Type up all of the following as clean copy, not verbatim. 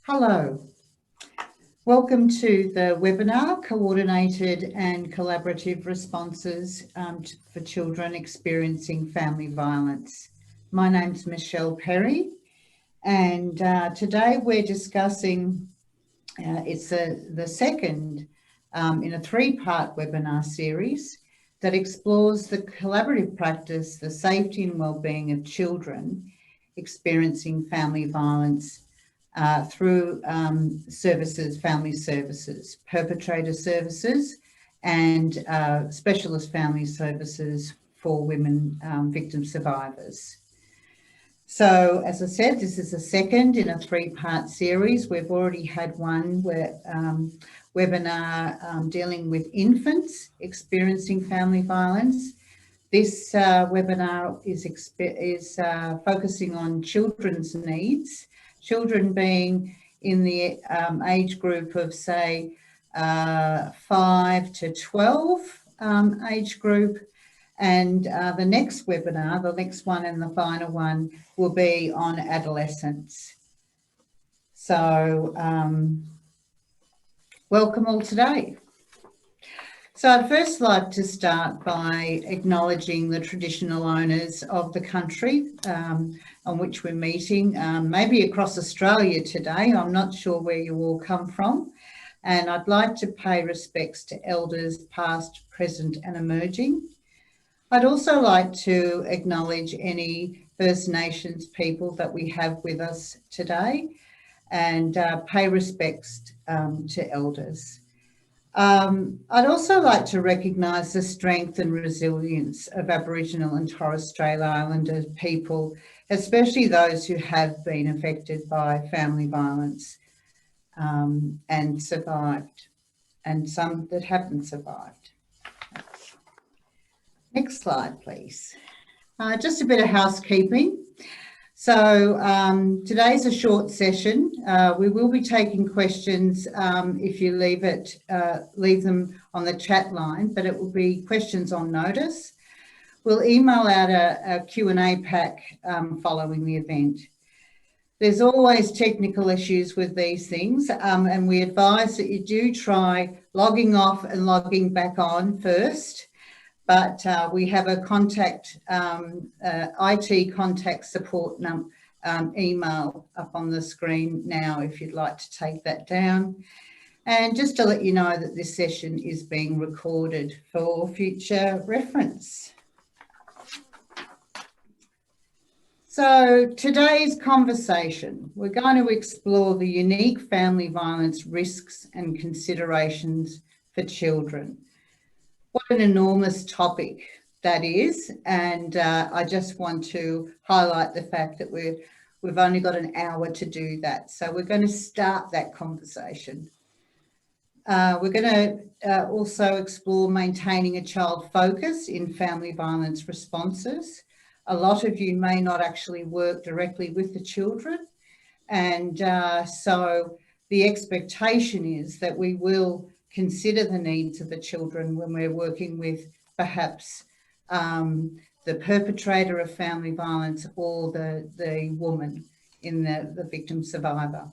Hello, welcome to the webinar, Coordinated and Collaborative Responses for Children Experiencing Family Violence. My name's Michelle Perry, and today we're discussing, it's the second in a three-part webinar series that explores the collaborative practice, the safety and wellbeing of children experiencing family violence through services, family services, perpetrator services, and specialist family services for women victim survivors. So, as I said, this is the second in a three-part series. We've already had one webinar dealing with infants experiencing family violence. This webinar is focusing on children's needs, children being in the age group of, say, 5 to 12 age group. And the next webinar, the next one and the final one, will be on adolescents. So welcome all today. So I'd first like to start by acknowledging the traditional owners of the country on which we're meeting, maybe across Australia today. I'm not sure where you all come from. And I'd like to pay respects to elders past, present and emerging. I'd also like to acknowledge any First Nations people that we have with us today and pay respects to elders. I'd also like to recognise the strength and resilience of Aboriginal and Torres Strait Islander people, especially those who have been affected by family violence and survived, and some that haven't survived. Next slide, please. Just a bit of housekeeping. So today's a short session. We will be taking questions if you leave them on the chat line, but it will be questions on notice. We'll email out a Q&A pack following the event. There's always technical issues with these things, and we advise that you do try logging off and logging back on first. But we have a contact, IT contact support email up on the screen now if you'd like to take that down. And just to let you know that this session is being recorded for future reference. So today's conversation, we're going to explore the unique family violence risks and considerations for children. What an enormous topic that is, and I just want to highlight the fact that we've only got an hour to do that. So we're going to start that conversation. We're going to also explore maintaining a child focus in family violence responses. A lot of you may not actually work directly with the children, and so the expectation is that we will consider the needs of the children when we're working with perhaps the perpetrator of family violence or the woman in the victim survivor.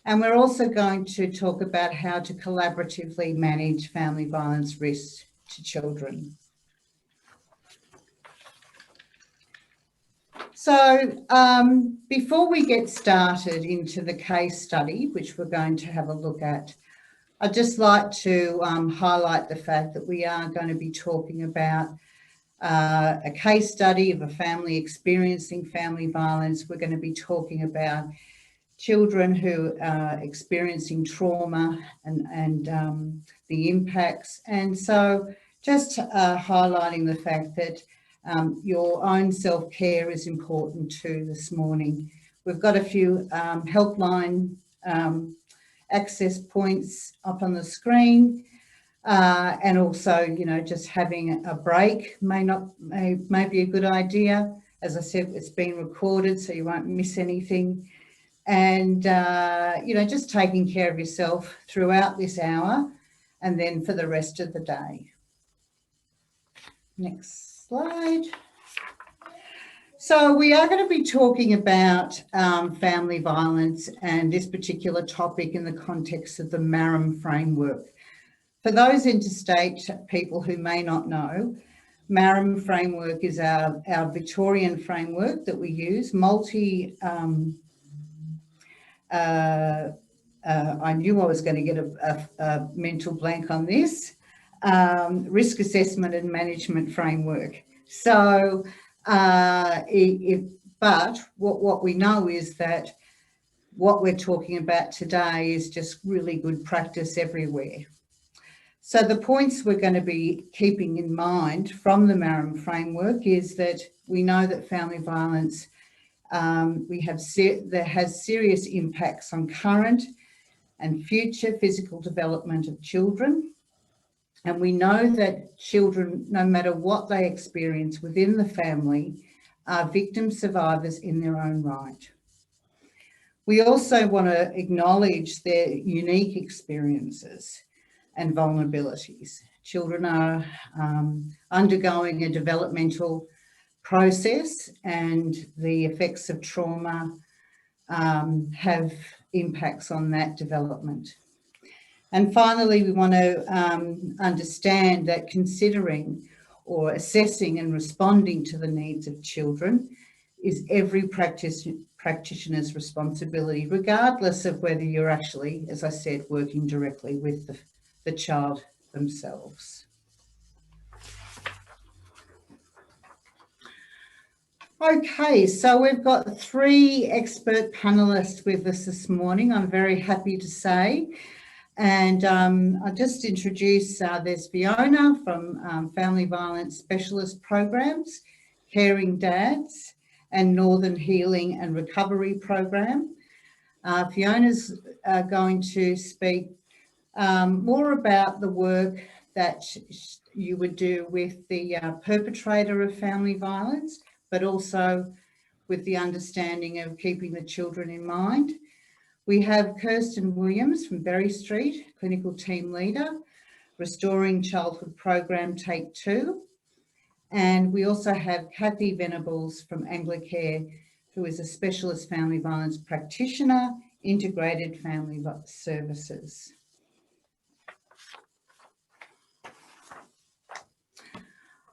And we're also going to talk about how to collaboratively manage family violence risks to children. So before we get started into the case study, which we're going to have a look at, I'd just like to highlight the fact that we are going to be talking about a case study of a family experiencing family violence. We're going to be talking about children who are experiencing trauma and the impacts. And so just highlighting the fact that your own self-care is important too this morning. We've got a few helpline access points up on the screen, and also, you know, just having a break may be a good idea. As I said, it's being recorded, so you won't miss anything. And you know, just taking care of yourself throughout this hour, and then for the rest of the day. Next slide. So we are going to be talking about family violence and this particular topic in the context of the Marim Framework. For those interstate people who may not know, Marim Framework is our Victorian framework that we use, I knew I was going to get a mental blank on this, risk assessment and management framework. So, but what we know is that what we're talking about today is just really good practice everywhere. So the points we're going to be keeping in mind from the Marim Framework is that we know that family violence there has serious impacts on current and future physical development of children. And we know that children, no matter what they experience within the family, are victim survivors in their own right. We also want to acknowledge their unique experiences and vulnerabilities. Children are undergoing a developmental process, and the effects of trauma have impacts on that development. And finally, we want to understand that considering or assessing and responding to the needs of children is every practitioner's responsibility, regardless of whether you're actually, as I said, working directly with the child themselves. Okay, so we've got 3 expert panellists with us this morning, I'm very happy to say. And I'll just introduce, there's Fiona from Family Violence Specialist Programs, Caring Dads and Northern Healing and Recovery Program. Fiona's going to speak more about the work that you would do with the perpetrator of family violence, but also with the understanding of keeping the children in mind. We have Kirsten Williams from Berry Street, Clinical Team Leader, Restoring Childhood Program Take 2. And we also have Kathy Venables from Anglicare, who is a specialist family violence practitioner, integrated family services.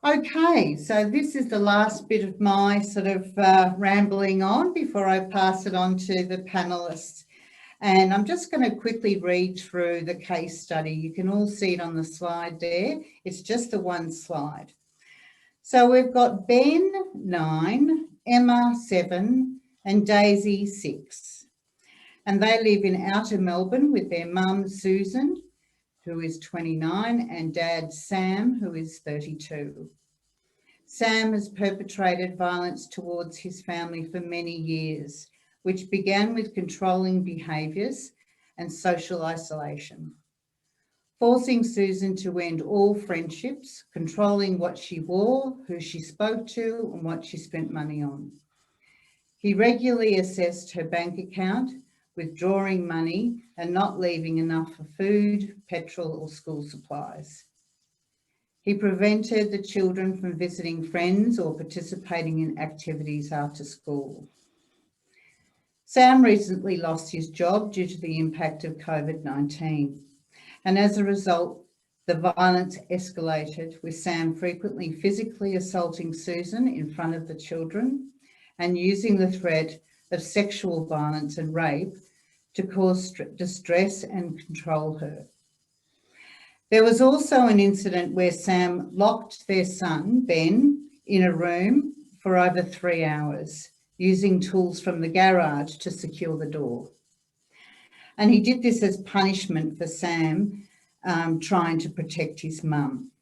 Okay, so this is the last bit of my sort of rambling on before I pass it on to the panellists. And I'm just going to quickly read through the case study. You can all see it on the slide there. It's just the one slide. So we've got Ben, 9, Emma, 7, and Daisy, 6. And they live in outer Melbourne with their mum, Susan, who is 29, and dad, Sam, who is 32. Sam has perpetrated violence towards his family for many years, which began with controlling behaviours and social isolation, forcing Susan to end all friendships, controlling what she wore, who she spoke to, and what she spent money on. He regularly assessed her bank account, withdrawing money and not leaving enough for food, petrol, or school supplies. He prevented the children from visiting friends or participating in activities after school. Sam recently lost his job due to the impact of COVID-19, and as a result, the violence escalated, with Sam frequently physically assaulting Susan in front of the children and using the threat of sexual violence and rape to cause distress and control her. There was also an incident where Sam locked their son, Ben, in a room for over 3 hours, using tools from the garage to secure the door. And he did this as punishment for Sam trying to protect his mum.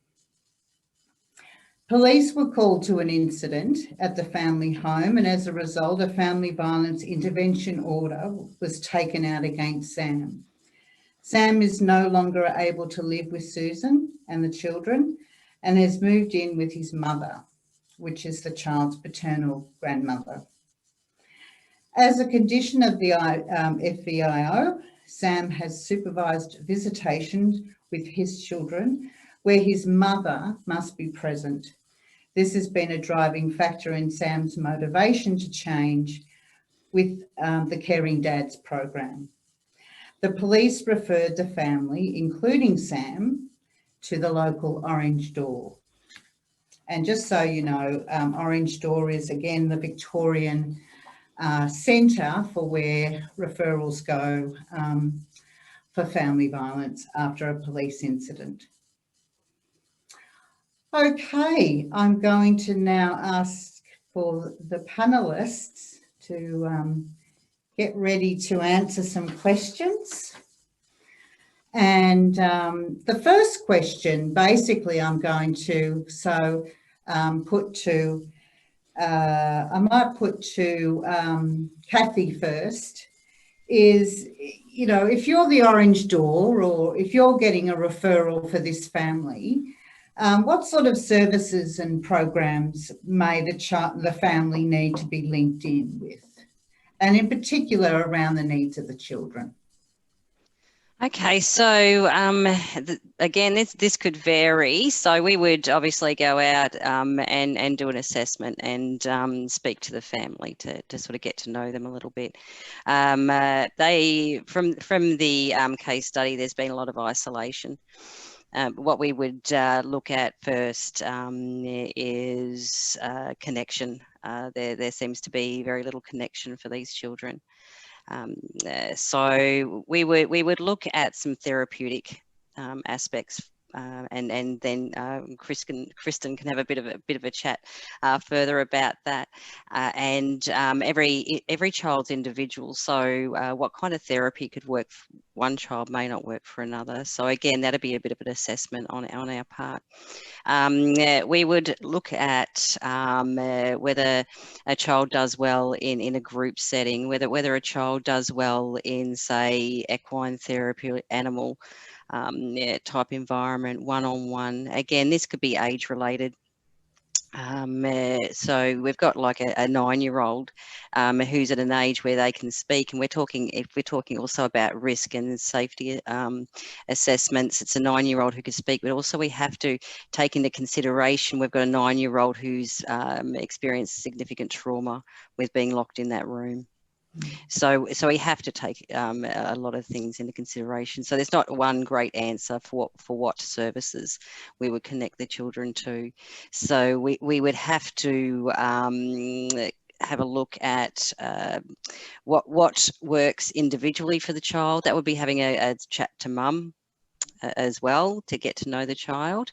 Police were called to an incident at the family home, and as a result, a family violence intervention order was taken out against Sam. Sam is no longer able to live with Susan and the children and has moved in with his mother, which is the child's paternal grandmother. As a condition of the FVIO, Sam has supervised visitation with his children where his mother must be present, This has been a driving factor in Sam's motivation to change with the Caring Dads program. The police referred the family, including Sam, to the local Orange Door. And just so you know, Orange Door is, again, the Victorian centre for where referrals go for family violence after a police incident. Okay, I'm going to now ask for the panellists to get ready to answer some questions. And the first question, basically, I'm going to put to, I might put to Kathy first, is, you know, if you're the Orange Door or if you're getting a referral for this family, what sort of services and programs may the family need to be linked in with? And in particular around the needs of the children. Okay, so again, this could vary. So we would obviously go out and do an assessment and speak to the family to sort of get to know them a little bit. From the case study, there's been a lot of isolation. What we would look at first is connection. There seems to be very little connection for these children. So we would look at some therapeutic aspects, and then Kristen can have a bit of a chat further about that. And every child's individual. So what kind of therapy could work for one child may not work for another. So again, that'd be a bit of an assessment on our part. We would look at whether a child does well in a group setting, whether a child does well in, say, equine therapy, animal type environment, one-on-one. Again, this could be age related. So we've got like a 9-year-old who's at an age where they can speak, and if we're talking also about risk and safety assessments, it's a 9-year-old who can speak, but also we have to take into consideration we've got a 9-year-old who's experienced significant trauma with being locked in that room. So we have to take a lot of things into consideration. So there's not one great answer for what services we would connect the children to. So we would have to have a look at what works individually for the child. That would be having a chat to mum as well to get to know the child.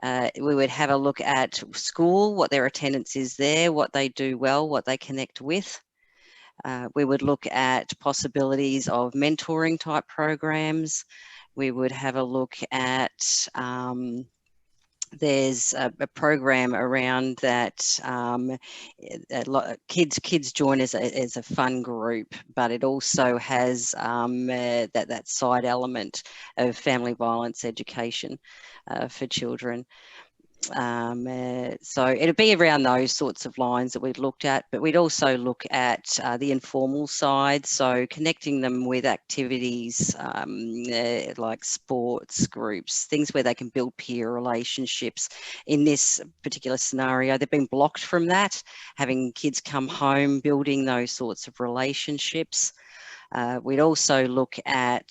We would have a look at school, what their attendance is there, what they do well, what they connect with. We would look at possibilities of mentoring type programs. We would have a look at, there's a program around that kids join as a fun group, but it also has that side element of family violence education for children. So it'd be around those sorts of lines that we'd looked at, but we'd also look at the informal side, so connecting them with activities like sports groups, things where they can build peer relationships. In this particular scenario, they've been blocked from that, having kids come home, building those sorts of relationships. We'd also look at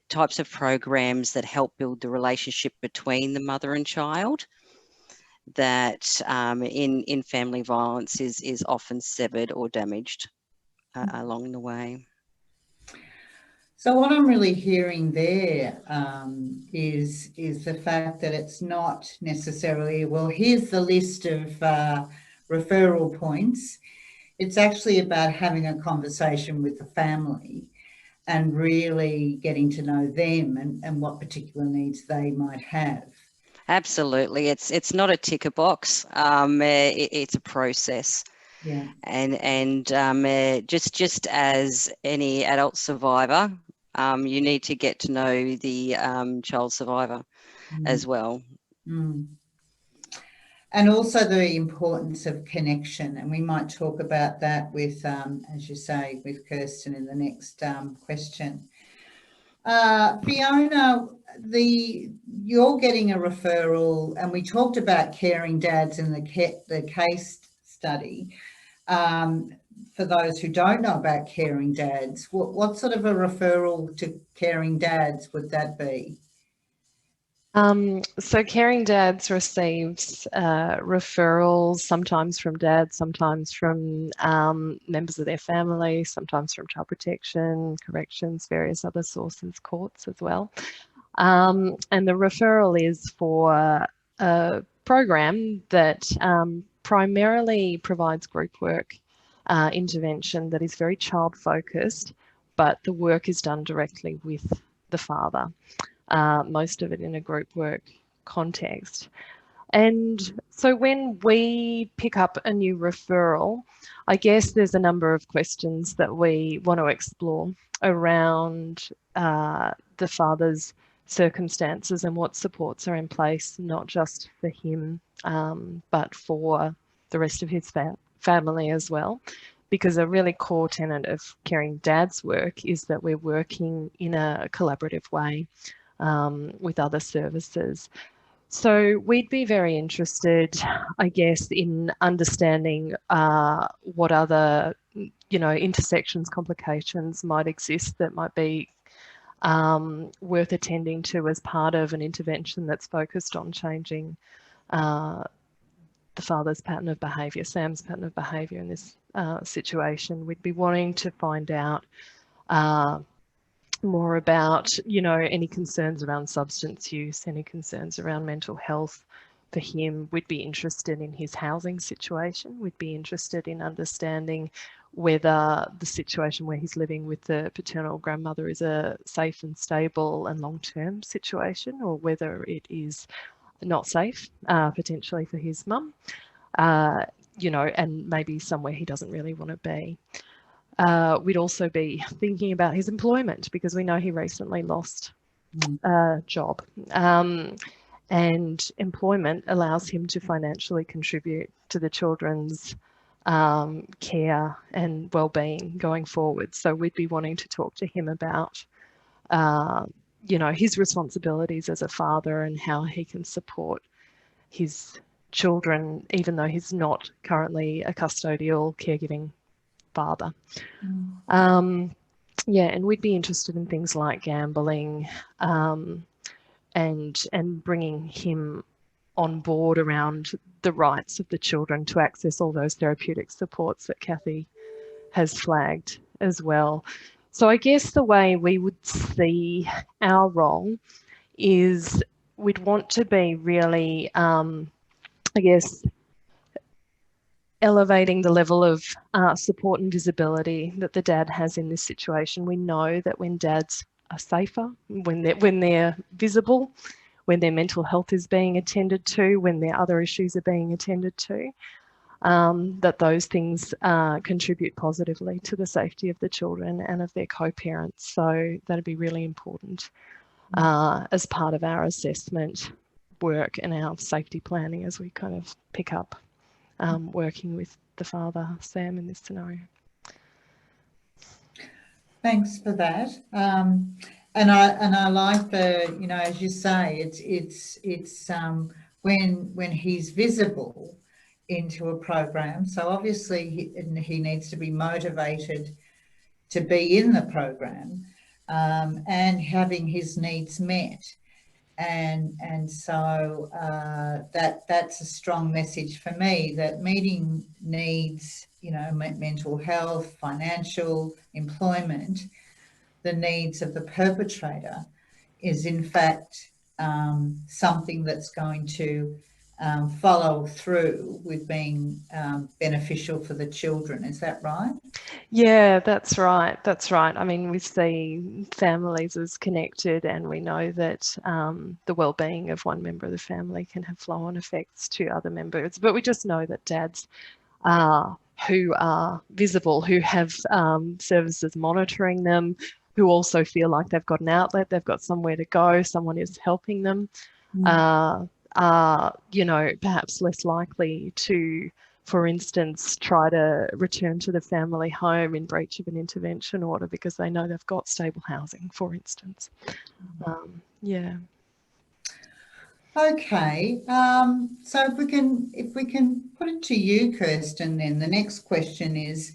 types of programs that help build the relationship between the mother and child that in family violence is often severed or damaged along the way. So what I'm really hearing there is the fact that it's not necessarily, well, here's the list of referral points. It's actually about having a conversation with the family and really getting to know them and what particular needs they might have. Absolutely. It's not a ticker box. It's a process. Yeah. And just as any adult survivor, you need to get to know the child survivor as well. And also the importance of connection. And we might talk about that with, as you say, with Kirsten in the next question. Fiona, you're getting a referral, and we talked about caring dads in the case study. For those who don't know about caring dads, what sort of a referral to caring dads would that be? So Caring Dads receives referrals, sometimes from dads, sometimes from members of their family, sometimes from child protection, corrections, various other sources, courts as well. And the referral is for a program that primarily provides group work intervention that is very child focused, but the work is done directly with the father. Most of it in a group work context. And so when we pick up a new referral, I guess there's a number of questions that we want to explore around the father's circumstances and what supports are in place, not just for him, but for the rest of his family as well. Because a really core tenet of Caring Dad's work is that we're working in a collaborative way with other services. So we'd be very interested, I guess, in understanding what other, intersections, complications might exist that might be worth attending to as part of an intervention that's focused on changing the father's pattern of behaviour, Sam's pattern of behaviour in this situation. We'd be wanting to find out more about, any concerns around substance use, any concerns around mental health for him. We'd be interested in his housing situation. We'd be interested in understanding whether the situation where he's living with the paternal grandmother is a safe and stable and long-term situation, or whether it is not safe, potentially for his mum, and maybe somewhere he doesn't really want to be. We'd also be thinking about his employment, because we know he recently lost a job. And employment allows him to financially contribute to the children's care and well-being going forward. So we'd be wanting to talk to him about, his responsibilities as a father and how he can support his children, even though he's not currently a custodial caregiving father. And we'd be interested in things like gambling, and bringing him on board around the rights of the children to access all those therapeutic supports that Kathy has flagged as well. So I guess the way we would see our role is we'd want to be really, elevating the level of support and visibility that the dad has in this situation. We know that when dads are safer, when they're visible, when their mental health is being attended to, when their other issues are being attended to, that those things contribute positively to the safety of the children and of their co-parents. So that'd be really important as part of our assessment work and our safety planning as we kind of pick up working with the father, Sam, in this scenario. Thanks for that. And I like the, as you say, it's when he's visible into a program. So obviously he needs to be motivated to be in the program and having his needs met. And so that's a strong message for me, that meeting needs, mental health, financial, employment, the needs of the perpetrator is in fact something that's going to follow through with being beneficial for the children. Is that right? Yeah, that's right. That's right. I mean, we see families as connected, and we know that the well-being of one member of the family can have flow-on effects to other members. But we just know that dads who are visible, who have services monitoring them, who also feel like they've got an outlet, they've got somewhere to go, someone is helping them, are, perhaps less likely to for instance, try to return to the family home in breach of an intervention order because they know they've got stable housing, for instance. Yeah. Okay, so if we can put it to you, Kirsten, then the next question is,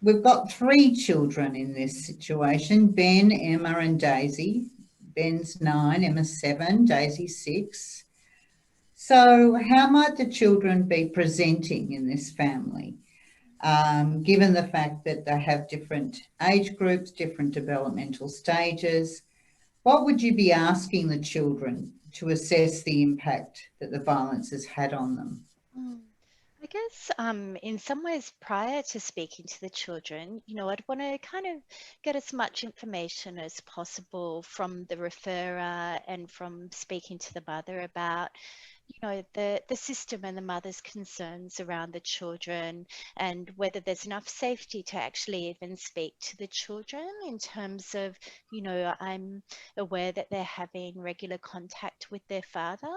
we've got 3 children in this situation, Ben, Emma and Daisy. Ben's 9, Emma's 7, Daisy's 6. So how might the children be presenting in this family, given the fact that they have different age groups, different developmental stages? What would you be asking the children to assess the impact that the violence has had on them? I guess in some ways, prior to speaking to the children, I'd want to kind of get as much information as possible from the referrer and from speaking to the mother about the system and the mother's concerns around the children, and whether there's enough safety to actually even speak to the children in terms of, I'm aware that they're having regular contact with their father,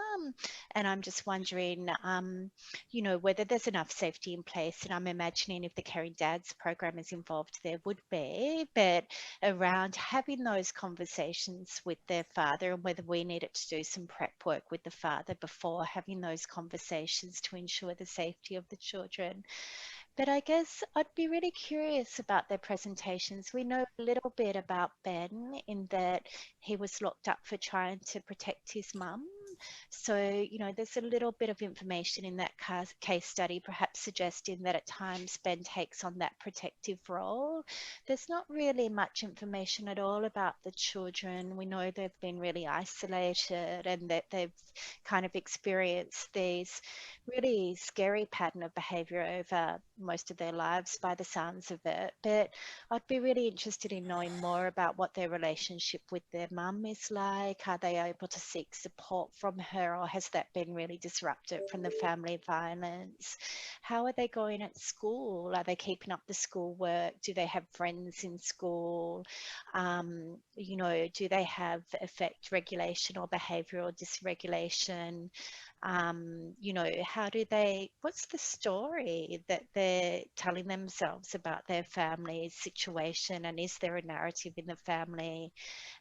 and I'm just wondering, whether there's enough safety in place. And I'm imagining if the Caring Dads program is involved, there would be, but around having those conversations with their father, and whether we needed to do some prep work with the father before having those conversations to ensure the safety of the children. But I guess I'd be really curious about their presentations. We know a little bit about Ben in that he was locked up for trying to protect his mum. So, there's a little bit of information in that case study, perhaps suggesting that at times Ben takes on that protective role. There's not really much information at all about the children. We know they've been really isolated and that they've kind of experienced these really scary pattern of behaviour over most of their lives by the sounds of it. But I'd be really interested in knowing more about what their relationship with their mum is like. Are they able to seek support from her, or has that been really disrupted from the family violence? How are they going at school? Are they keeping up the schoolwork? Do they have friends in school? Do they have affect regulation or behavioural dysregulation? What's the story that they're telling themselves about their family's situation, and is there a narrative in the family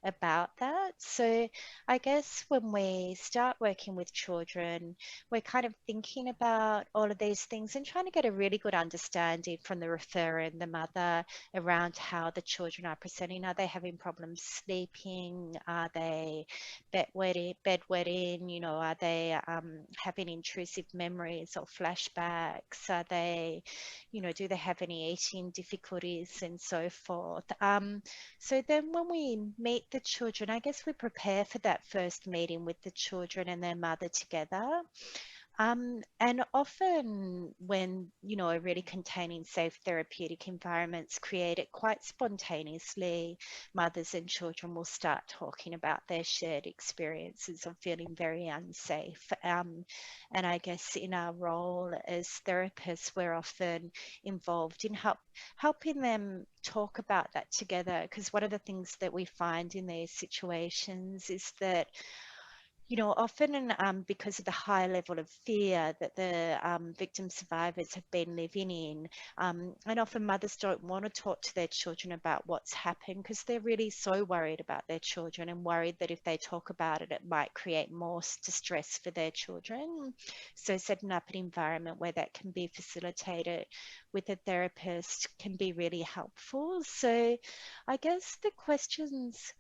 about that? So I guess when we start working with children, we're kind of thinking about all of these things and trying to get a really good understanding from the referrer and the mother around how the children are presenting. Are they having problems sleeping? Are they bedwetting? Are they having intrusive memories or flashbacks? Are they, do they have any eating difficulties and so forth? So then when we meet the children, I guess we prepare for that first meeting with the children and their mother together. And often when, really containing safe therapeutic environments created quite spontaneously, mothers and children will start talking about their shared experiences of feeling very unsafe. And I guess in our role as therapists, we're often involved in helping them talk about that together, because one of the things that we find in these situations is that often because of the high level of fear that the victim survivors have been living in, and often mothers don't want to talk to their children about what's happened because they're really so worried about their children and worried that if they talk about it, it might create more distress for their children. So setting up an environment where that can be facilitated with a therapist can be really helpful. So I guess the questions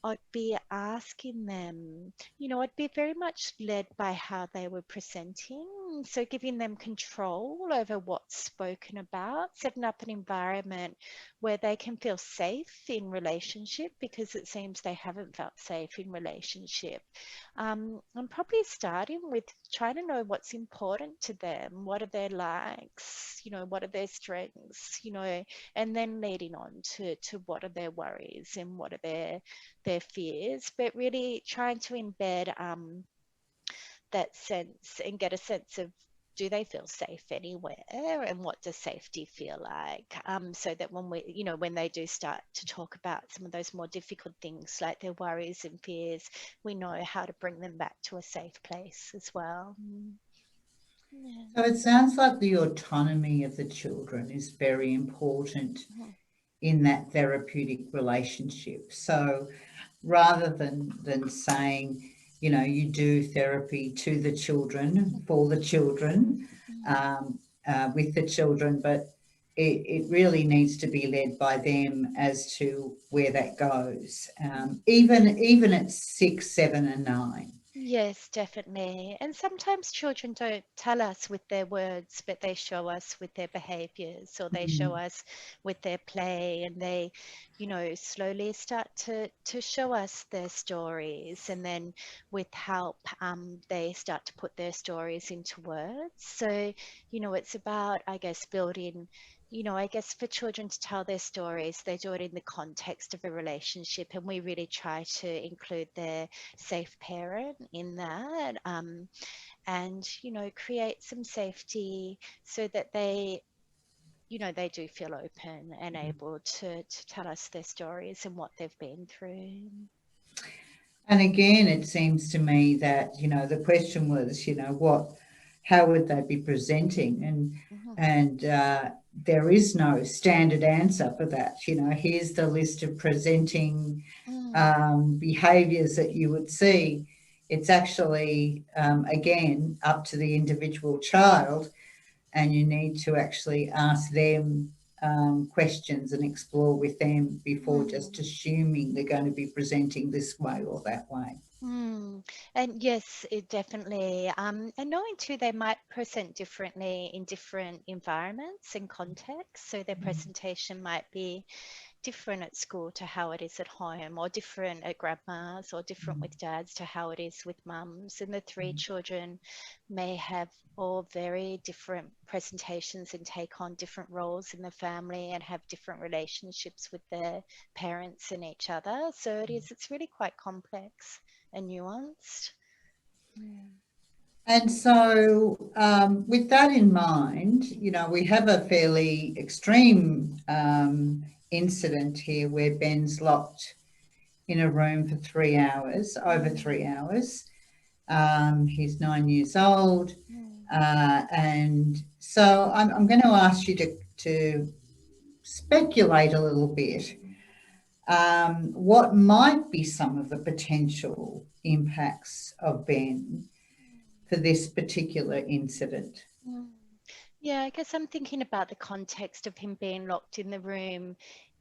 I'd be asking them, I'd be very much led by how they were presenting. So giving them control over what's spoken about, setting up an environment where they can feel safe in relationship, because it seems they haven't felt safe in relationship. I'm probably starting with trying to know what's important to them. What are their likes? What are their strengths? And then leading on to what are their worries and what are their fears, but really trying to embed that sense and get a sense of, do they feel safe anywhere, and what does safety feel like, so that when when they do start to talk about some of those more difficult things like their worries and fears, we know how to bring them back to a safe place as well. Yeah. So it sounds like the autonomy of the children is very important in that therapeutic relationship. So rather than saying, you know, you do therapy to the children, for the children, with the children, but it really needs to be led by them as to where that goes, even at 6, 7 and 9. Yes, definitely. And sometimes children don't tell us with their words, but they show us with their behaviors, or they show us with their play, and they, you know, slowly start to show us their stories. And then with help, they start to put their stories into words. So, you know, it's about, I guess, building, you know, I guess for children to tell their stories, they do it in the context of a relationship, and we really try to include their safe parent in that, and, you know, create some safety so that they, you know, they do feel open and able to tell us their stories and what they've been through. And again, it seems to me that, you know, the question was, you know, how would they be presenting? And there is no standard answer for that. You know, here's the list of presenting behaviours that you would see. It's actually, again, up to the individual child, and you need to actually ask them questions and explore with them before just assuming they're going to be presenting this way or that way. And yes, it definitely. And knowing too, they might present differently in different environments and contexts. So their presentation might be different at school to how it is at home, or different at grandma's, or different with dads to how it is with mums. And the three children may have all very different presentations and take on different roles in the family and have different relationships with their parents and each other. So it's really quite complex and nuanced. And so with that in mind, you know, we have a fairly extreme incident here where Ben's locked in a room for 3 hours, over 3 hours. He's 9 years old. And so I'm going to ask you to speculate a little bit. What might be some of the potential impacts of Ben for this particular incident? Yeah, I guess I'm thinking about the context of him being locked in the room,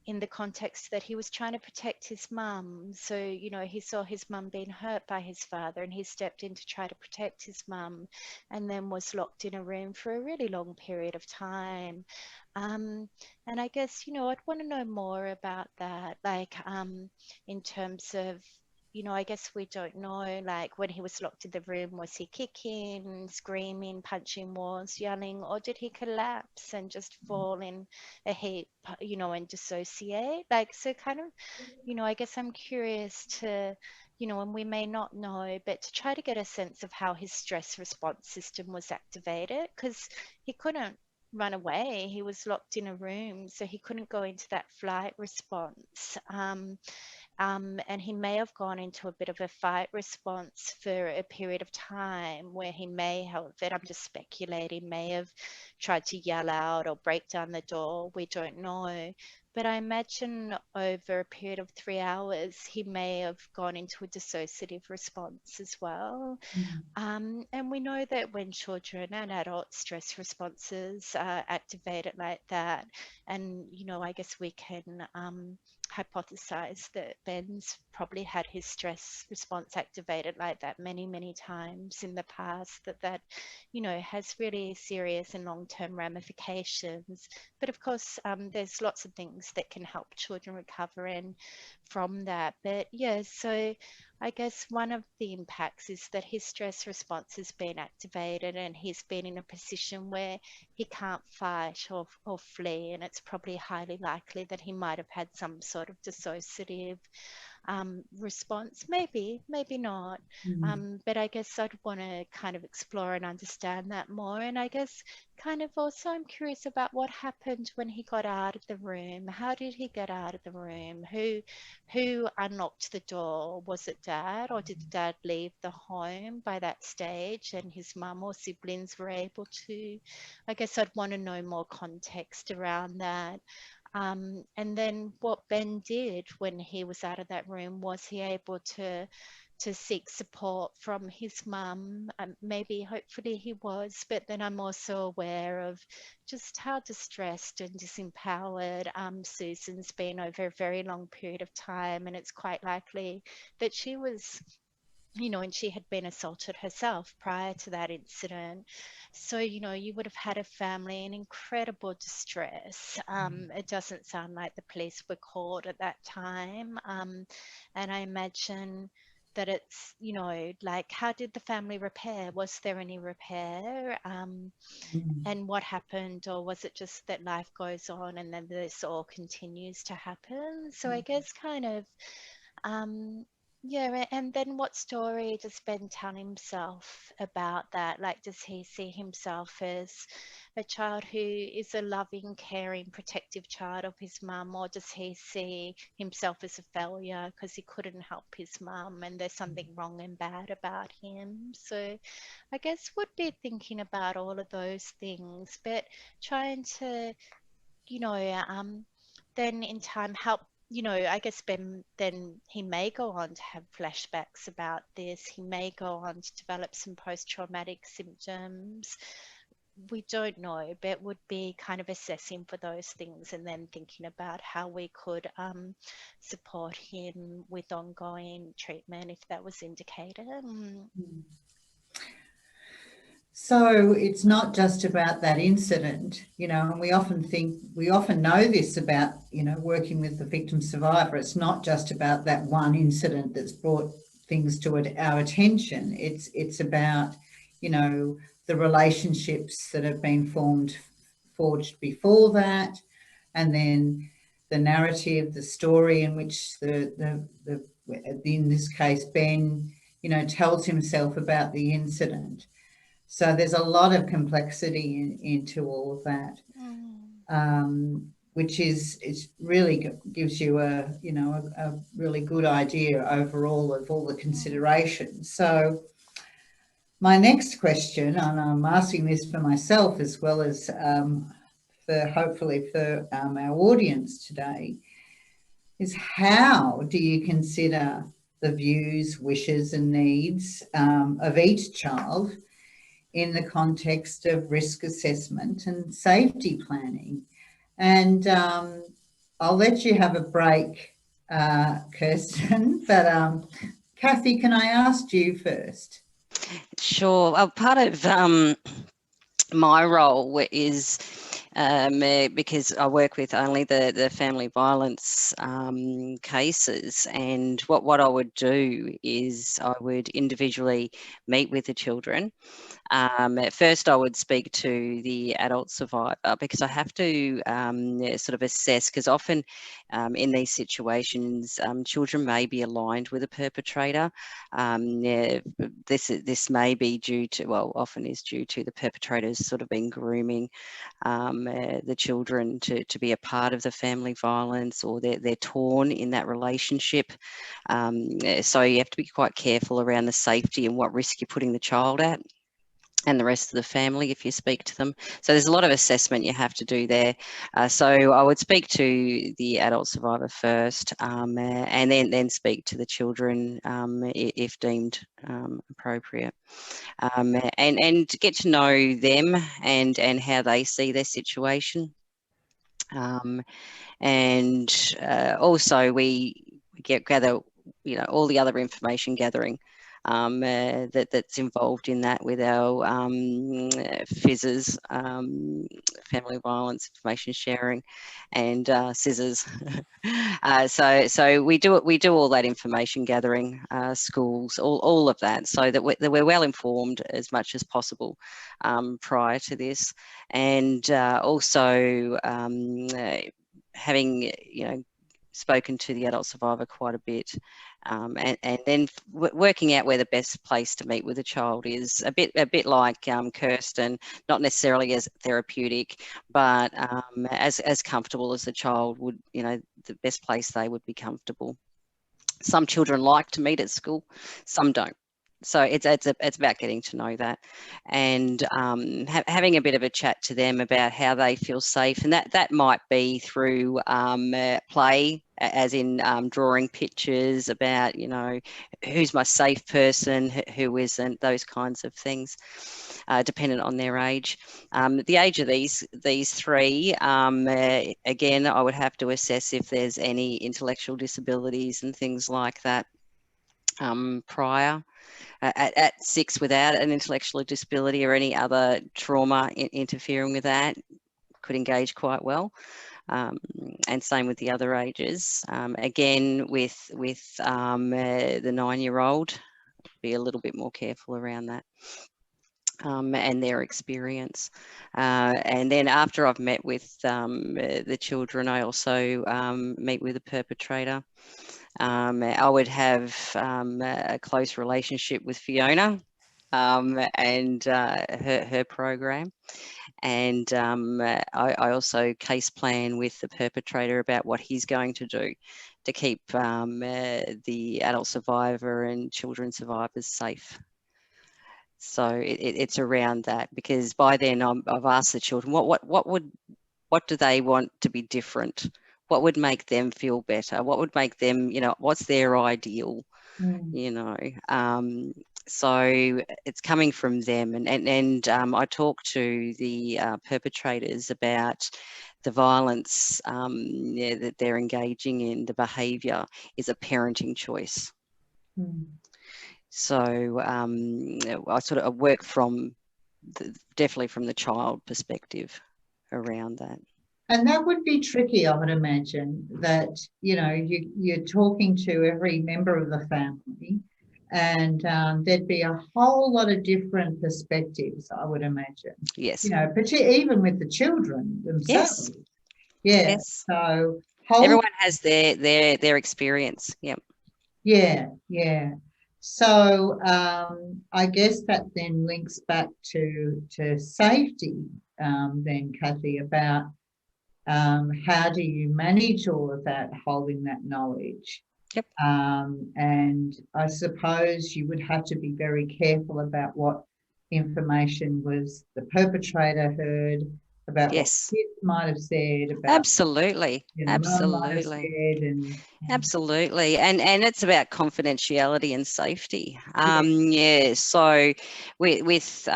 in the context that he was trying to protect his mum. So, you know, he saw his mum being hurt by his father, and he stepped in to try to protect his mum, and then was locked in a room for a really long period of time. And I guess, you know, I'd want to know more about that, like in terms of, you know, I guess we don't know, like when he was locked in the room, was he kicking, screaming, punching walls, yelling, or did he collapse and just fall in a heap, you know, and dissociate? Like, so kind of, you know, I guess I'm curious to, you know, and we may not know, but to try to get a sense of how his stress response system was activated, because he couldn't run away. He was locked in a room, so he couldn't go into that flight response. And he may have gone into a bit of a fight response for a period of time where he may have, and I'm just speculating, may have tried to yell out or break down the door. We don't know. But I imagine over a period of 3 hours, he may have gone into a dissociative response as well. And we know that when children and adult stress responses are activated like that, and, you know, I guess we can hypothesize that Ben's probably had his stress response activated like that many, many times in the past, that, you know, has really serious and long-term ramifications. But of course, there's lots of things that can help children recover from that. But yeah, so I guess one of the impacts is that his stress response has been activated, and he's been in a position where he can't fight or flee, and it's probably highly likely that he might have had some sort of dissociative response? Maybe not. But I guess I'd want to kind of explore and understand that more. And I guess kind of also I'm curious about what happened when he got out of the room. How did he get out of the room? Who unlocked the door? Was it Dad, or did Dad leave the home by that stage and his mum or siblings were able to? I guess I'd want to know more context around that. And then what Ben did when he was out of that room, was he able to seek support from his mum? Maybe, hopefully he was, but then I'm also aware of just how distressed and disempowered Susan's been over a very long period of time, and it's quite likely that she was, you know, and she had been assaulted herself prior to that incident. So, you know, you would have had a family in incredible distress. It doesn't sound like the police were called at that time. And I imagine that it's, you know, like, how did the family repair? Was there any repair? And what happened? Or was it just that life goes on and then this all continues to happen? So I guess kind of, yeah, and then what story does Ben tell himself about that? Like, does he see himself as a child who is a loving, caring, protective child of his mum, or does he see himself as a failure because he couldn't help his mum and there's something wrong and bad about him? So I guess would be thinking about all of those things, but trying to, you know, then in time help, you know, I guess Ben, then he may go on to have flashbacks about this. He may go on to develop some post-traumatic symptoms. We don't know, but would be kind of assessing for those things and then thinking about how we could support him with ongoing treatment if that was indicated. So it's not just about that incident, you know, and we often know this about, you know, working with the victim survivor. It's not just about that one incident that's brought things to our attention. It's about, you know, the relationships that have been forged before that, and then the narrative, the story in which in this case Ben, you know, tells himself about the incident. So there's a lot of complexity into all of that, which is really gives you a really good idea overall of all the considerations. So my next question, and I'm asking this for myself as well as hopefully for our audience today, is how do you consider the views, wishes and needs of each child in the context of risk assessment and safety planning? And I'll let you have a break, Kirsten, but Kathy, can I ask you first? Sure. Well, part of my role is because I work with only the family violence cases, and what I would do is I would individually meet with the children. At first, I would speak to the adult survivor because I have to sort of assess, because often in these situations, children may be aligned with a perpetrator. This may be due to, well, often is due to the perpetrators sort of been grooming the children to be a part of the family violence, or they're torn in that relationship. So you have to be quite careful around the safety and what risk you're putting the child at, and the rest of the family if you speak to them. So there's a lot of assessment you have to do there. So I would speak to the adult survivor first, and then speak to the children if deemed appropriate, and get to know them and how they see their situation. And also we gather, you know, all the other information gathering that's involved in that with our FISs, family violence information sharing, and scissors. So we do all that information gathering, schools, all of that, so that we're well informed as much as possible prior to this, and also having, you know, spoken to the adult survivor quite a bit, and then working out where the best place to meet with a child is. A bit like Kirsten, not necessarily as therapeutic, but as comfortable as the child would, you know, the best place they would be comfortable. Some children like to meet at school, some don't. So it's about getting to know that, and having a bit of a chat to them about how they feel safe, and that might be through play, as in drawing pictures about, you know, who's my safe person, who isn't, those kinds of things, dependent on their age. The age of these three, again, I would have to assess if there's any intellectual disabilities and things like that prior. At 6 without an intellectual disability or any other trauma interfering with that could engage quite well, and same with the other ages. Again, with the 9-year-old, be a little bit more careful around that. And their experience. And then after I've met with the children, I also meet with a perpetrator. I would have a close relationship with Fiona and her program. And I also case plan with the perpetrator about what he's going to do to keep the adult survivor and children survivors safe. So it's around that, because by then I've asked the children what do they want to be different? What would make them feel better? What would make them, you know, what's their ideal? You know, so it's coming from them, and I talk to the perpetrators about the violence that they're engaging in. The behaviour is a parenting choice. So I sort of work from definitely from the child perspective around that. And that would be tricky, I would imagine, that, you know, you're talking to every member of the family, and there'd be a whole lot of different perspectives, I would imagine. Yes. You know, but even with the children themselves. Yes. Yeah. Yes. So everyone has their experience. Yep. Yeah. Yeah. So I guess that then links back to safety, then, Kathy, about how do you manage all of that, holding that knowledge? Yep. And I suppose you would have to be very careful about what information was the perpetrator heard, about what kids might have said, about absolutely, mum might have said, and absolutely, and it's about confidentiality and safety. Yeah. So with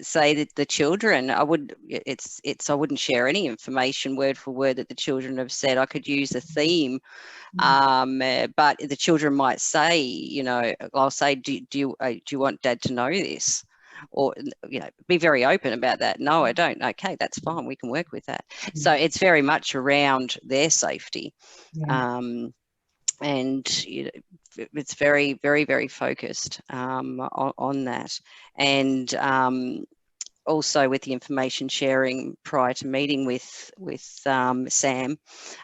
say that the children, I wouldn't share any information word for word that the children have said. I could use a theme, but the children might say, you know, I'll say, do you want Dad to know this? Or, you know, be very open about that. No, I don't. Okay, that's fine. We can work with that. So it's very much around their safety. And you know, it's very, very, very focused on that. And also with the information sharing prior to meeting with Sam,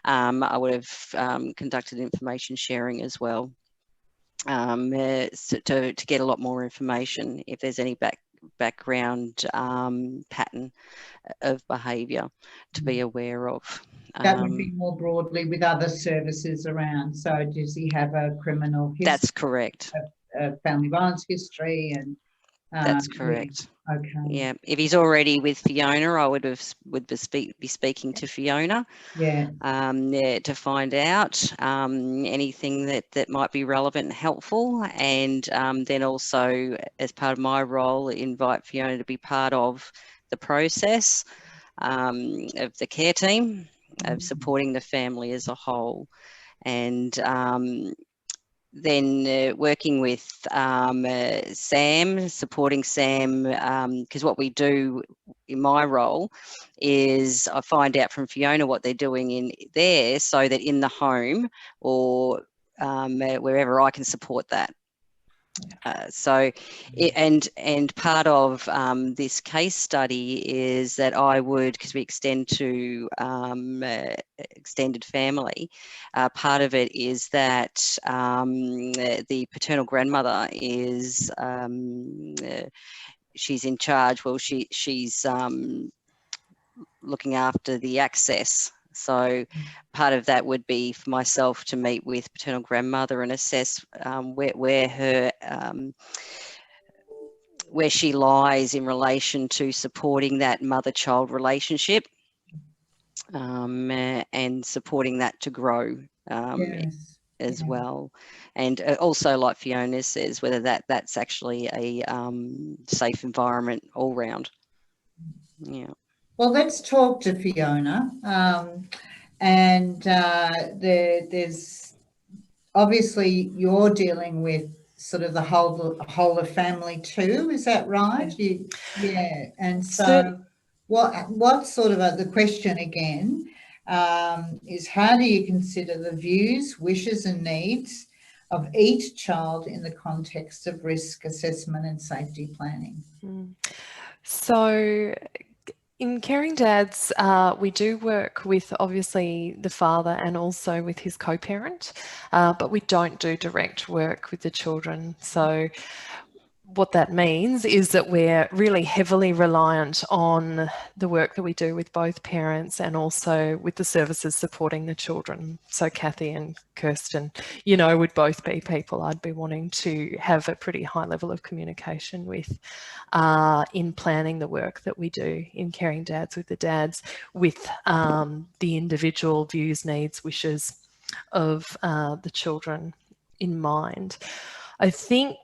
I would have conducted information sharing as well, so to get a lot more information if there's any background pattern of behaviour to be aware of. That would be more broadly with other services around. So does he have a criminal history? That's correct. A family violence history? And that's correct. Yeah. Okay. Yeah, if he's already with Fiona, I would be speaking to Fiona. Yeah. To find out anything that might be relevant and helpful, and then also, as part of my role, invite Fiona to be part of the process of the care team, of supporting the family as a whole, and then working with Sam, supporting Sam, because what we do in my role is I find out from Fiona what they're doing in there, so that in the home or wherever I can support that. And part of this case study is that I would, because we extend to extended family, part of it is that the paternal grandmother is she's in charge. Well, she's looking after the access. So part of that would be for myself to meet with paternal grandmother and assess where she lies in relation to supporting that mother-child relationship, and supporting that to grow as well. And also, like Fiona says, whether that's actually a safe environment all round. Yeah. Well, let's talk to Fiona. There's obviously you're dealing with sort of the whole of family too. Is that right? Yeah. And so what sort of the question again is, how do you consider the views, wishes and needs of each child in the context of risk assessment and safety planning? So in Caring Dads, we do work with obviously the father and also with his co-parent, but we don't do direct work with the children. So what that means is that we're really heavily reliant on the work that we do with both parents and also with the services supporting the children. So Kathy and Kirsten, you know, would both be people I'd be wanting to have a pretty high level of communication with in planning the work that we do in Caring Dads with the dads, with the individual views, needs, wishes of the children in mind. I think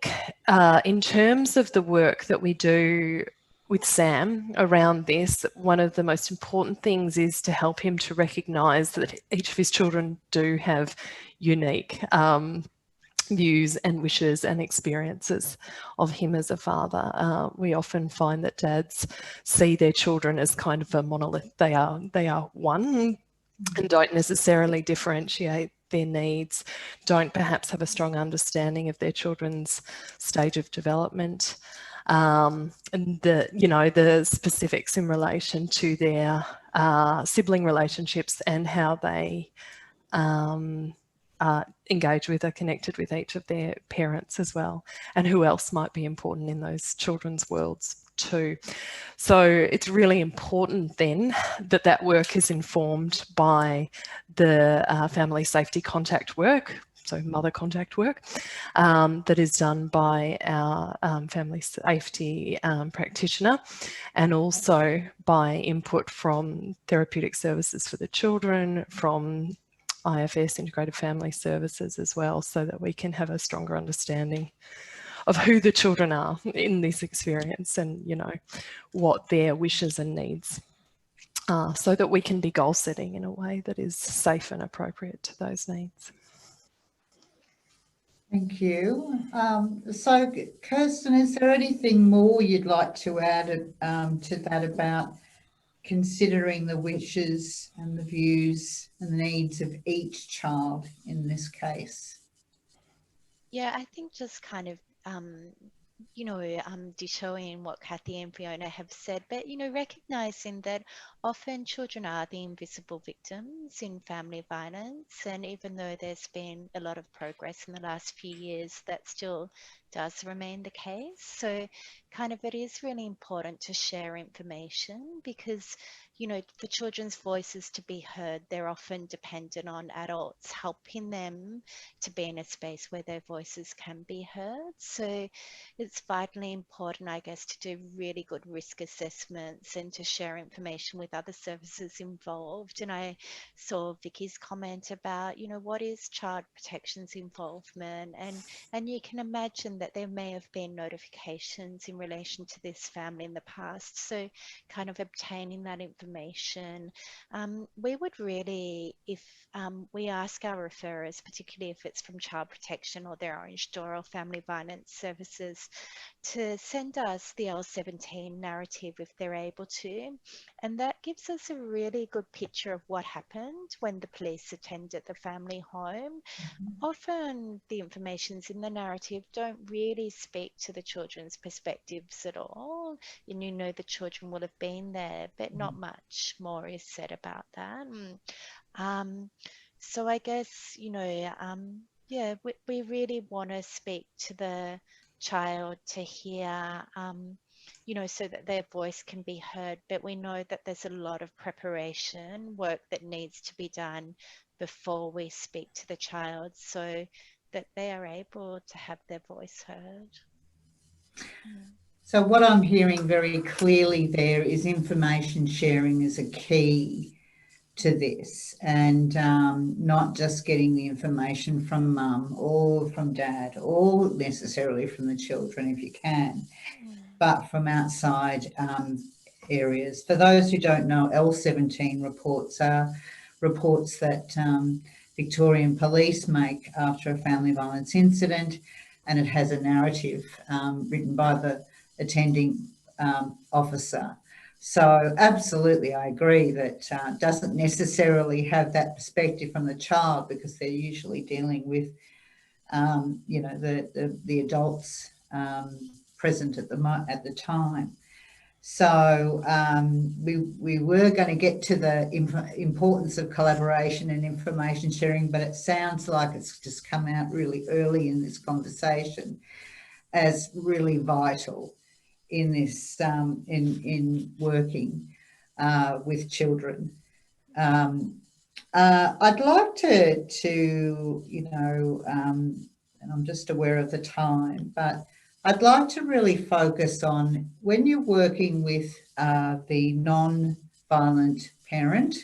in terms of the work that we do with Sam around this, one of the most important things is to help him to recognise that each of his children do have unique views and wishes and experiences of him as a father. We often find that dads see their children as kind of a monolith. They are one and don't necessarily differentiate their needs, don't perhaps have a strong understanding of their children's stage of development, and the specifics in relation to their sibling relationships and how they engage with, are connected with each of their parents as well, and who else might be important in those children's worlds too. So it's really important then that that work is informed by the family safety contact work, so mother contact work, that is done by our family safety practitioner, and also by input from therapeutic services for the children, from IFS, Integrated Family Services as well, so that we can have a stronger understanding of who the children are in this experience and, you know, what their wishes and needs are, so that we can be goal setting in a way that is safe and appropriate to those needs. Thank you. So, Kirsten, is there anything more you'd like to add to that about considering the wishes and the views and the needs of each child in this case? Yeah, I think just kind of, dittoing what Kathy and Fiona have said, but, recognizing that often children are the invisible victims in family violence. And even though there's been a lot of progress in the last few years, that still does remain the case. So kind of it is really important to share information because, for children's voices to be heard, they're often dependent on adults helping them to be in a space where their voices can be heard. So it's vitally important, I guess, to do really good risk assessments and to share information with other services involved. And I saw Vicky's comment about, what is child protection's involvement? And you can imagine that there may have been notifications in relation to this family in the past. So kind of obtaining that information. We would really, if we ask our referrers, particularly if it's from child protection or their Orange Door or family violence services, to send us the L17 narrative if they're able to. And that that gives us a really good picture of what happened when the police attended the family home. Often the informations in the narrative don't really speak to the children's perspectives at all. And you know the children will have been there, but not much more is said about that. So I guess, yeah, we really want to speak to the child to hear, so that their voice can be heard. But we know that there's a lot of preparation work that needs to be done before we speak to the child so that they are able to have their voice heard. So what I'm hearing very clearly there is information sharing is a key to this, and not just getting the information from mum or from dad or necessarily from the children if you can, but from outside areas. For those who don't know, L17 reports are reports that Victorian police make after a family violence incident, and it has a narrative written by the attending officer. So absolutely, I agree that doesn't necessarily have that perspective from the child, because they're usually dealing with, the adults present at the time. So we were going to get to the importance of collaboration and information sharing, but it sounds like it's just come out really early in this conversation as really vital in this in working with children. I'd like to and I'm just aware of the time, but I'd like to really focus on when you're working with the non-violent parent,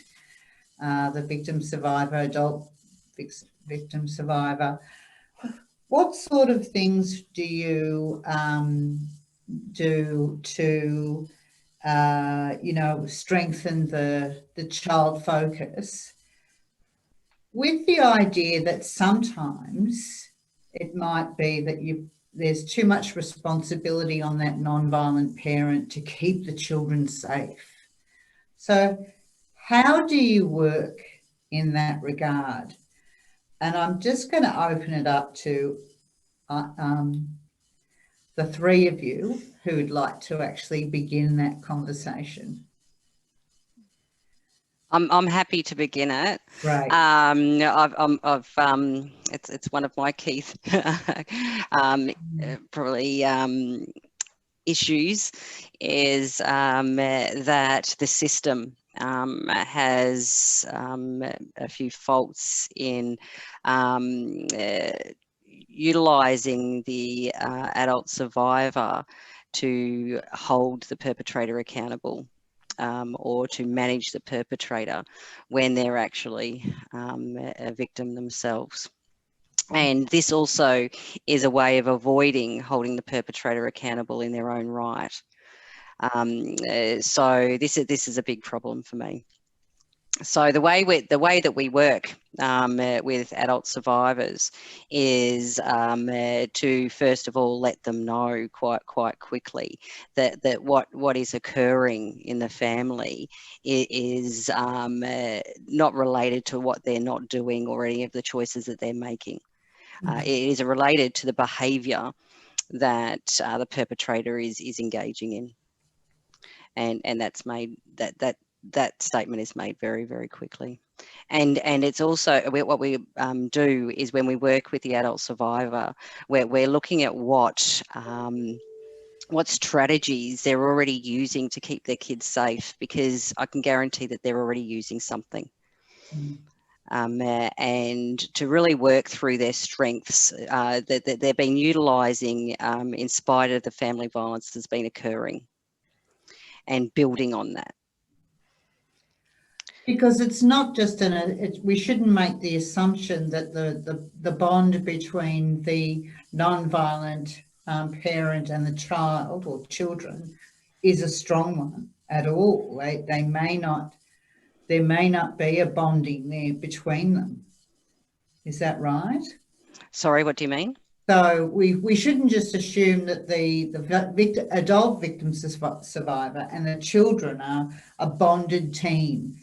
the victim survivor, adult victim survivor. What sort of things do you do to strengthen the child focus, with the idea that sometimes it might be that there's too much responsibility on that non-violent parent to keep the children safe? So how do you work in that regard? And I'm just going to open it up to the three of you who would like to actually begin that conversation. I'm happy to begin it. Right. It's one of my key issues is that the system has a few faults in utilising the adult survivor to hold the perpetrator accountable, or to manage the perpetrator when they're actually a victim themselves. And this also is a way of avoiding holding the perpetrator accountable in their own right. So this is a big problem for me. So the way that we work with adult survivors is to first of all let them know quite quickly that what is occurring in the family is not related to what they're not doing or any of the choices that they're making. It is related to the behaviour that the perpetrator is engaging in, and that's made that statement is made very, very quickly. And it's also what we do is when we work with the adult survivor, we're looking at what strategies they're already using to keep their kids safe, because I can guarantee that they're already using something. And to really work through their strengths that they've been utilising in spite of the family violence that's been occurring, and building on that. Because it's not just we shouldn't make the assumption that the bond between the non-violent parent and the child or children is a strong one at all. There may not be a bonding there between them. Is that right? Sorry, what do you mean? So we shouldn't just assume that the adult victim survivor and the children are a bonded team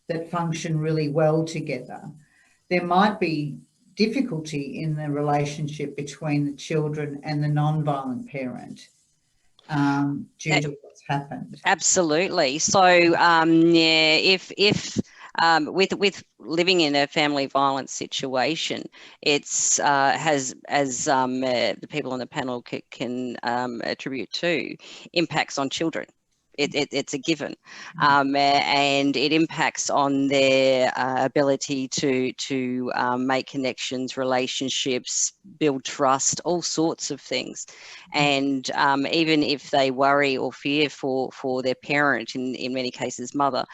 that function really well together. There might be difficulty in the relationship between the children and the non-violent parent due to what's happened. Absolutely. So, yeah, if with living in a family violence situation, it's has, as the people on the panel can attribute to, impacts on children. It's a given, and it impacts on their ability to make connections, relationships, build trust, all sorts of things. And even if they worry or fear for their parent, in many cases mother,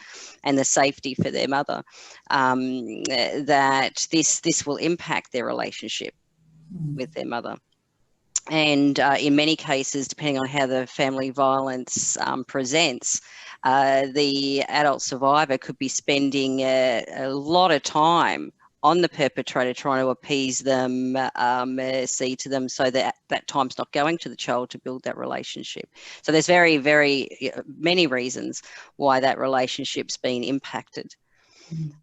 and the safety for their mother, that this will impact their relationship with their mother. And in many cases, depending on how the family violence presents, the adult survivor could be spending a lot of time on the perpetrator, trying to appease them, see to them, so that that time's not going to the child to build that relationship. So there's very, very many reasons why that relationship's been impacted.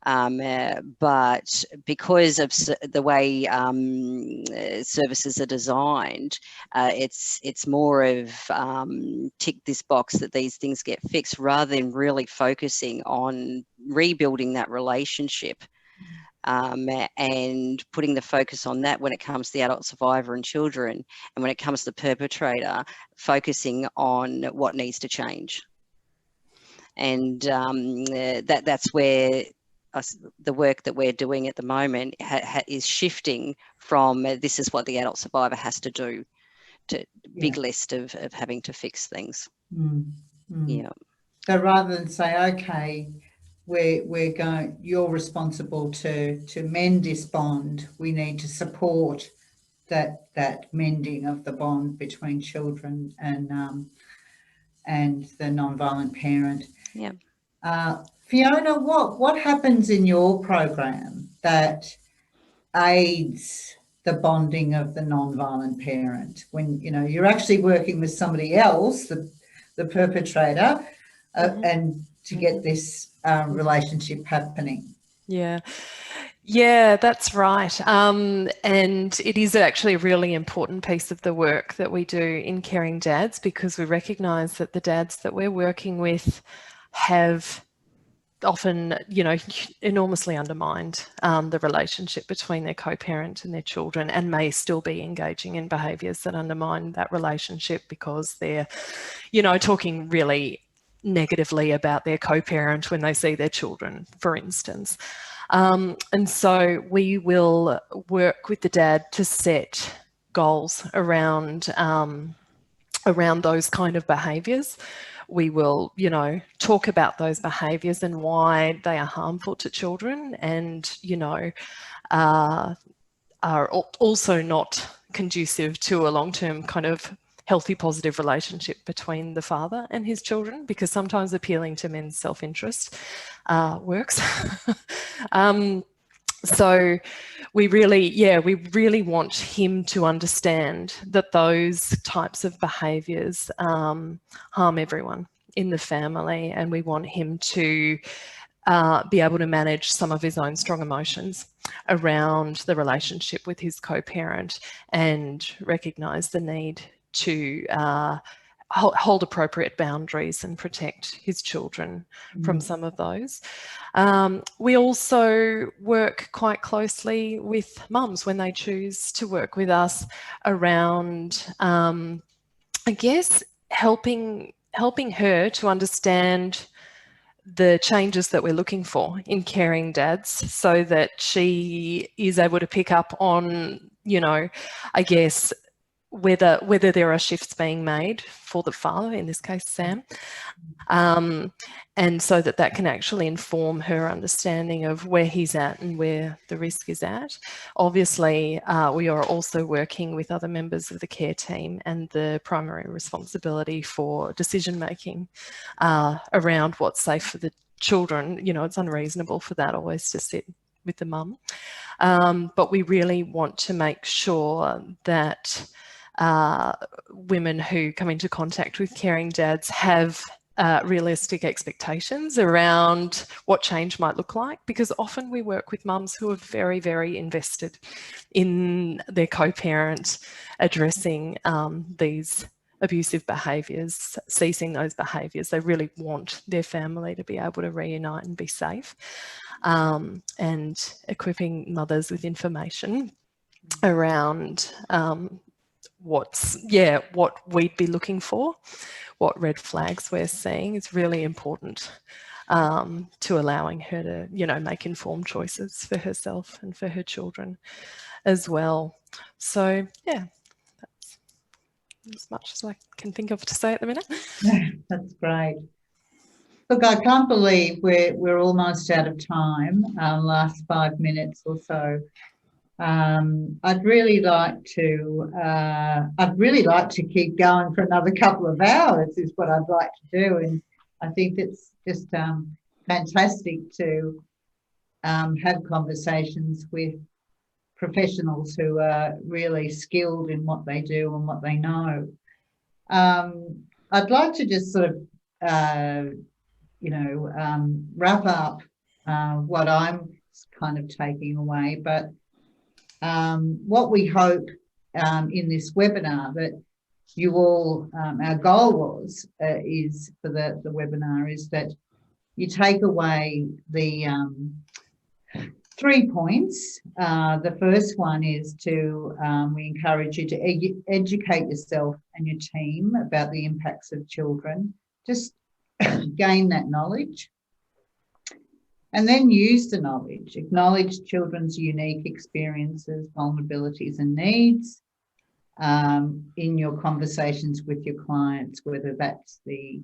But because of the way services are designed, it's more of tick this box that these things get fixed, rather than really focusing on rebuilding that relationship, and putting the focus on that when it comes to the adult survivor and children, and when it comes to the perpetrator, focusing on what needs to change. And that's where the work that we're doing at the moment is shifting from this is what the adult survivor has to do, to big list of having to fix things. Yeah. So rather than say, okay, you're responsible to mend this bond, we need to support that mending of the bond between children and the non-violent parent. Yeah. Fiona, what happens in your program that aids the bonding of the non-violent parent when you're actually working with somebody else, the perpetrator, and to get this relationship happening? Yeah, that's right. And it is actually a really important piece of the work that we do in Caring Dads, because we recognise that the dads that we're working with have often, enormously undermined the relationship between their co-parent and their children, and may still be engaging in behaviours that undermine that relationship because they're, talking really negatively about their co-parent when they see their children, for instance. And so we will work with the dad to set goals around those kind of behaviours. We will, talk about those behaviours and why they are harmful to children, and, are also not conducive to a long-term kind of healthy, positive relationship between the father and his children, because sometimes appealing to men's self-interest works. So we really want him to understand that those types of behaviours harm everyone in the family, and we want him to be able to manage some of his own strong emotions around the relationship with his co-parent, and recognise the need to hold appropriate boundaries and protect his children from some of those. We also work quite closely with mums when they choose to work with us around, I guess, helping her to understand the changes that we're looking for in caring dads, so that she is able to pick up on, I guess, whether there are shifts being made for the father, in this case Sam, and so that can actually inform her understanding of where he's at and where the risk is at. Obviously, we are also working with other members of the care team and the primary responsibility for decision making around what's safe for the children. It's unreasonable for that always to sit with the mum. But we really want to make sure that women who come into contact with caring dads have realistic expectations around what change might look like, because often we work with mums who are very, very invested in their co-parent addressing these abusive behaviours, ceasing those behaviours. They really want their family to be able to reunite and be safe, and equipping mothers with information around what we'd be looking for, what red flags we're seeing is really important to allowing her to, you know, make informed choices for herself and for her children as well. So yeah, that's as much as I can think of to say at the minute. That's great. Look, I can't believe we're almost out of time, last 5 minutes or so. I'd really like to keep going for another couple of hours is what I'd like to do, and I think it's just fantastic to have conversations with professionals who are really skilled in what they do and what they know. I'd like to just sort of wrap up what I'm kind of taking away, but what we hope in this webinar that you all, our goal was, is for the webinar is that you take away the 3 points. The first one is to, we encourage you to educate yourself and your team about the impacts of children. Just gain that knowledge. And then use the knowledge, acknowledge children's unique experiences, vulnerabilities and needs in your conversations with your clients, whether that's the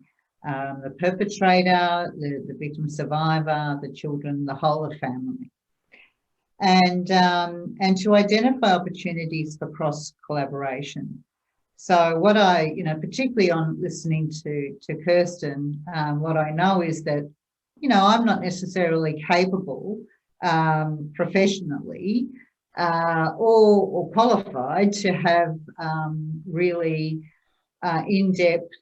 perpetrator, the victim survivor, the children, the whole of family. And to identify opportunities for cross-collaboration. So what I, particularly on listening to Kirsten, what I know is that, I'm not necessarily capable professionally or qualified to have really in-depth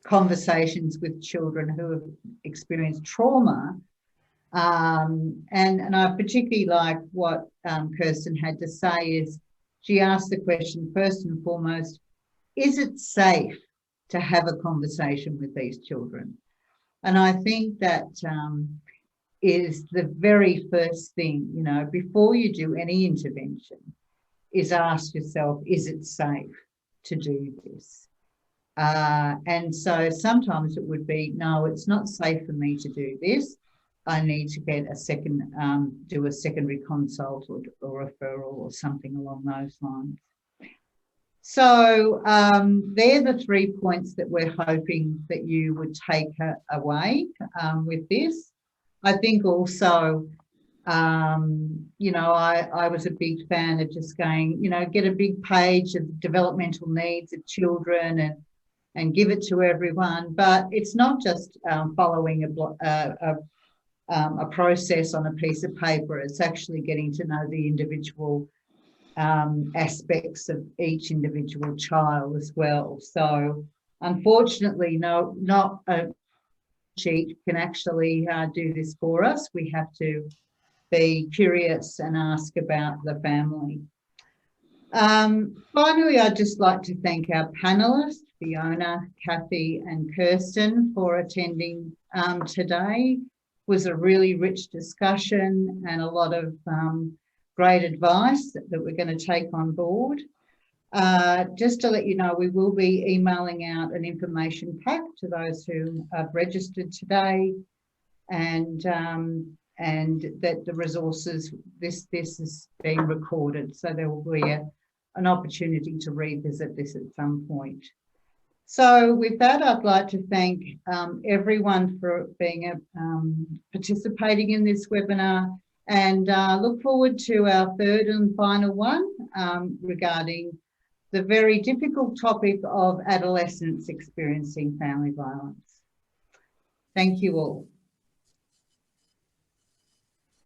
conversations with children who have experienced trauma. And I particularly like what Kirsten had to say is she asked the question first and foremost, is it safe to have a conversation with these children? And I think that is the very first thing, before you do any intervention, is ask yourself, is it safe to do this? And so sometimes it would be, no, it's not safe for me to do this. I need to get a second, do a secondary consult or referral or something along those lines. So they're the 3 points that we're hoping that you would take away with this. I think also, I was a big fan of just going, get a big page of developmental needs of children and give it to everyone. But it's not just following a process on a piece of paper. It's actually getting to know the individual aspects of each individual child as well. So unfortunately, not a sheet can actually do this for us. We have to be curious and ask about the family. Finally, I'd just like to thank our panelists, Fiona, Kathy and Kirsten, for attending today. It was a really rich discussion and a lot of great advice that we're going to take on board. Just to let you know, we will be emailing out an information pack to those who have registered today, and that the resources, this is being recorded, so there will be an opportunity to revisit this at some point. So with that, I'd like to thank everyone for being participating in this webinar, and look forward to our third and final one regarding the very difficult topic of adolescents experiencing family violence. Thank you all.